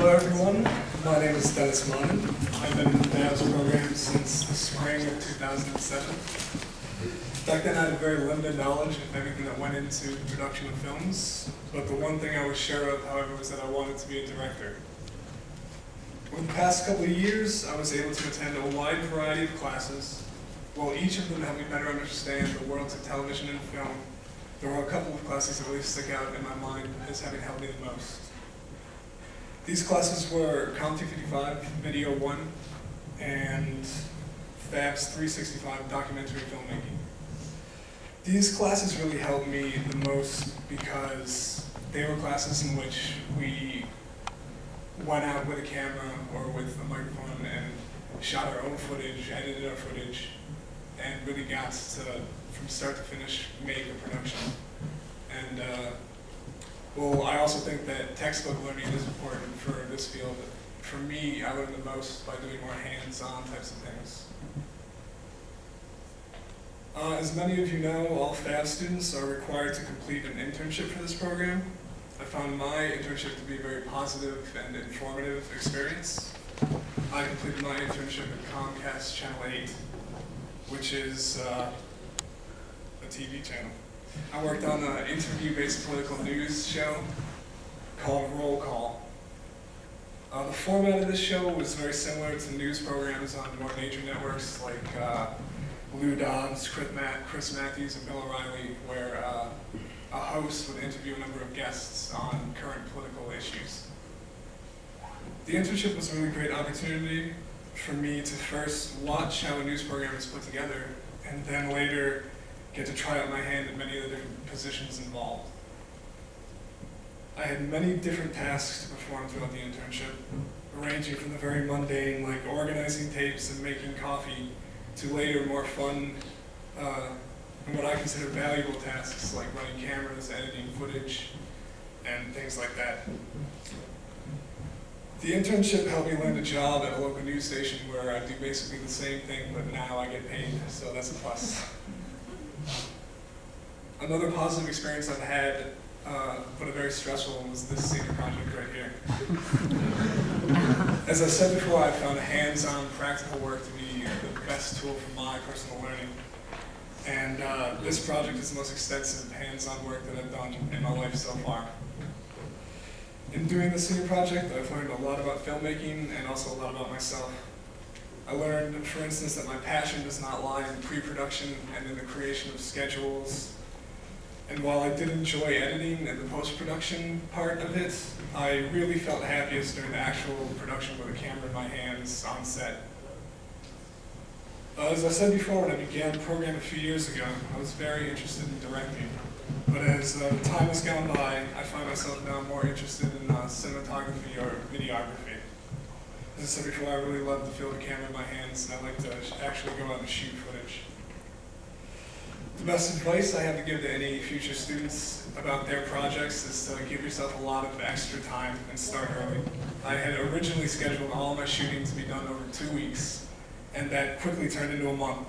Hello everyone, my name is Dennis Munn. I've been in the DABS program since the spring of 2007. Back then I had very limited knowledge of everything that went into the production of films, but the one thing I was sure of, however, was that I wanted to be a director. Over the past couple of years, I was able to attend a wide variety of classes. While each of them helped me better understand the worlds of television and film, there were a couple of classes that really stick out in my mind as having helped me the most. These classes were COM 255 Video 1 and FABS 365 Documentary Filmmaking. These classes really helped me the most because they were classes in which we went out with a camera or with a microphone and shot our own footage, edited our footage, and really got to, from start to finish, make a production. And well, I also think that textbook learning is important for this field. For me, I learned the most by doing more hands-on types of things. As many of you know, all FAB students are required to complete an internship for this program. I found my internship to be a very positive and informative experience. I completed my internship at Comcast Channel 8, which is a TV channel. I worked on an interview-based political news show called Roll Call. The format of this show was very similar to news programs on more major networks like Lou Dobbs, Chris Matthews, and Bill O'Reilly, where a host would interview a number of guests on current political issues. The internship was a really great opportunity for me to first watch how a news program is put together, and then later get to try out my hand at many of the different positions involved. I had many different tasks to perform throughout the internship, ranging from the very mundane, like organizing tapes and making coffee, to later more fun and what I consider valuable tasks like running cameras, editing footage, and things like that. The internship helped me land a job at a local news station where I do basically the same thing, but now I get paid, so that's a plus. Another positive experience I've had, but a very stressful one, was this senior project right here. As I said before, I found hands-on practical work to be the best tool for my personal learning. And this project is the most extensive hands-on work that I've done in my life so far. In doing the senior project, I've learned a lot about filmmaking and also a lot about myself. I learned, for instance, that my passion does not lie in pre-production and in the creation of schedules. And while I did enjoy editing and the post-production part of it, I really felt happiest during the actual production with a camera in my hands on set. As I said before, when I began the program a few years ago, I was very interested in directing. But as time has gone by, I find myself now more interested in cinematography or videography. As I said before, I really love to feel the camera in my hands, and I like to actually go out and shoot footage. The best advice I have to give to any future students about their projects is to give yourself a lot of extra time and start early. I had originally scheduled all my shooting to be done over 2 weeks, and that quickly turned into a month.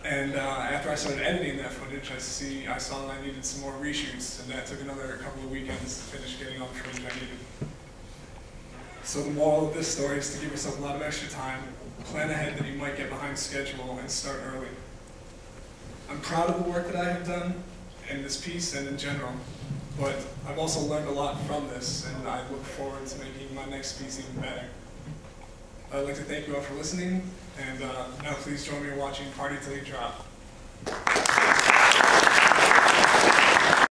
And after I started editing that footage, I saw that I needed some more reshoots, and that took another couple of weekends to finish getting all the footage I needed. So the moral of this story is to give yourself a lot of extra time, plan ahead that you might get behind schedule, and start early. I'm proud of the work that I have done in this piece and in general, but I've also learned a lot from this, and I look forward to making my next piece even better. I'd like to thank you all for listening, and now please join me in watching Party Till You Drop.